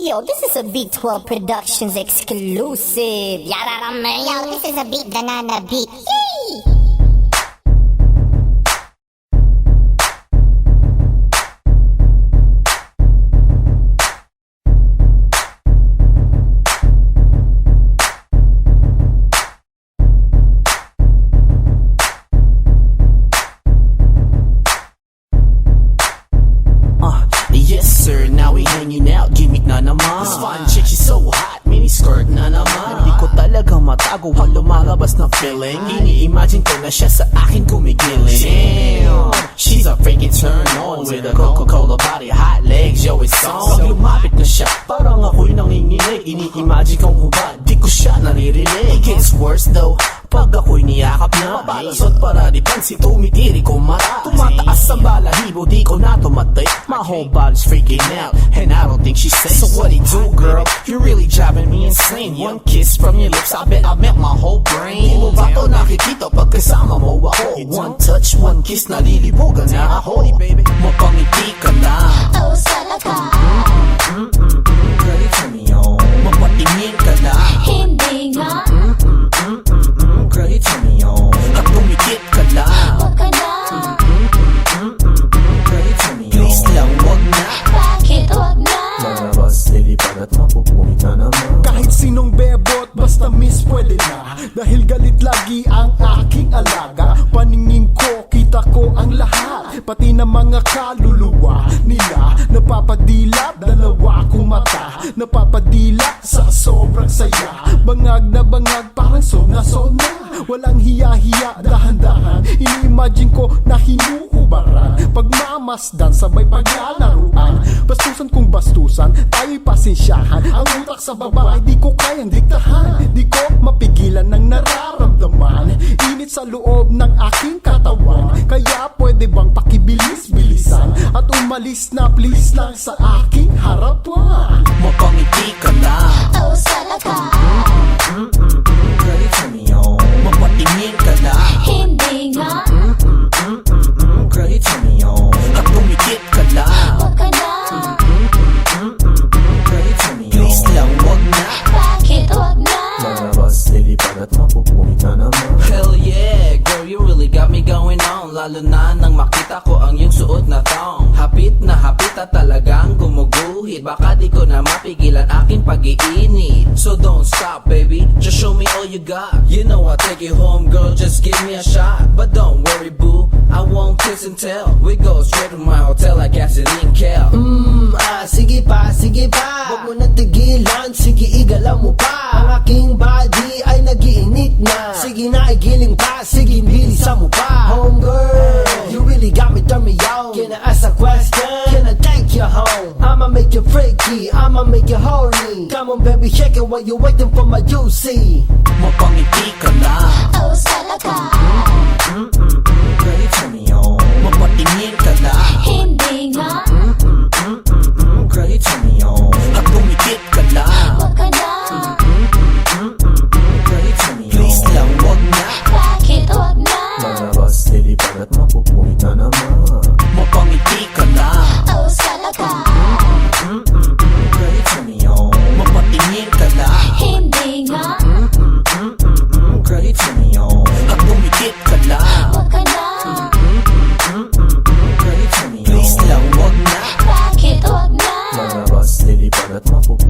Yo, this is a B12 Productions exclusive. Yada, man. Yo, this is a Beat Banana beat. Yay! Yes sir, now we hanging out, gimmick na naman. This fun chick, she's so hot, mini skirt na naman. Hindi ko talaga matago ang lumalabas na feeling. Ini-imagine ko na siya sa akin kumikiling. Damn, she's a freaking turn on with a Coca-Cola body, hot legs, yo it's on. Pag lumapit na siya, parang ako'y nanginginig. Ini-imagine kong hubad, di ko siya naririnig. It gets worse though, pag ako'y niyakap na. Balasot para di pansin, tumitiri ko mata. Tumataas sa balahibo, di ko na tumatay. My whole body's freaking out, and I don't think she's safe. So what do you do, girl? You're really driving me insane. One kiss from your lips, I bet I met my whole brain. Di mo ba to nakikita pag kasama mo ako? One touch, one kiss, nalilibugan na ako. Mapangiti ka na. Oh, salaga. Girl, turn me on. Mapatingin ka na. Hindi nga. Girl, turn me on. At tumikit ka na. Wag ka na. Girl, turn me on. Please lang, wag na. Bakit wag na? Marabas, lilipad at mapupungit na naman. Kahit sinong bebot, basta miss pwede na. Dahil galit lagi ang aking alaga. Paningin ko, kita ko ang lahat. Pati na mga kaluluwa nila. Napapadilap, dalawa kong mata. Napapadilap sa sobrang saya. Bangag na bangag, parang sona-sona. Walang hiya-hiya, dahan-dahan. Ini-imagine ko na hinuhubaran. Pagmamasdan, sabay paglalaruan. Bastusan kung bastusan, tayo'y pasensyahan. Ang utak sa babae, di ko kayang diktahan. Di ko mapigilan ng nararamdaman. Init sa loob ng aking katawan. Kaya pwede bang pakibilis-bilisan at umalis na please lang sa aking harapan. Mapangiti ka na. Oh, salaga. Girl, turn me on. Mapatingin ka na. Hindi nga. Girl, turn me on. At tumikit ka na. Wag ka na. Girl, turn me on. Please lang, wag na. Bakit wag na? Marabas, lilipad at mapupungit na naman. Hell yeah, girl, you really got me going on. Lalo na nang makita ko ang iyong suot na thong. Hapit na hapit at talagang gumuguhit. Baka di ko na mapigilan aking pag-iinit. So don't stop, baby, just show me all you got. You know I'll take you home, girl, just give me a shot. But don't worry, boo, I won't kiss and tell. We go straight to my hotel like Cassidy and Kel. Sige pa, sige pa. Huwag mo na tigilan, sige igalaw mo pa. Ang aking body ay nagiinit na. Sige na igiling pa, sige bilisan mo pa. Homegirl, you really got me, turn me on. Can I ask a question? Can I take you home? I'ma make you freaky, I'ma make you horny. Come on baby, shake it while you waiting for my juicy. Mapangiti ka na. Oh, salaga. Girl, turn me on. Mapatingin ka na. Hindi nga. Girl, turn me on. At tumikit ka na. Wag ka na. Girl, turn me on. Please lang, wag na. Bakit wag na? Marabas, lilipad at mapupungit na naman. Mapangiti ka na. Oh, salaga. Girl, turn me on. Mapatingin ka na. Hindi nga. Girl, turn me on. At tumikit ka na. Wag ka na. Girl, turn me on. Please lang, wag na. Bakit wag na? Marabas, lilipad at mapupungit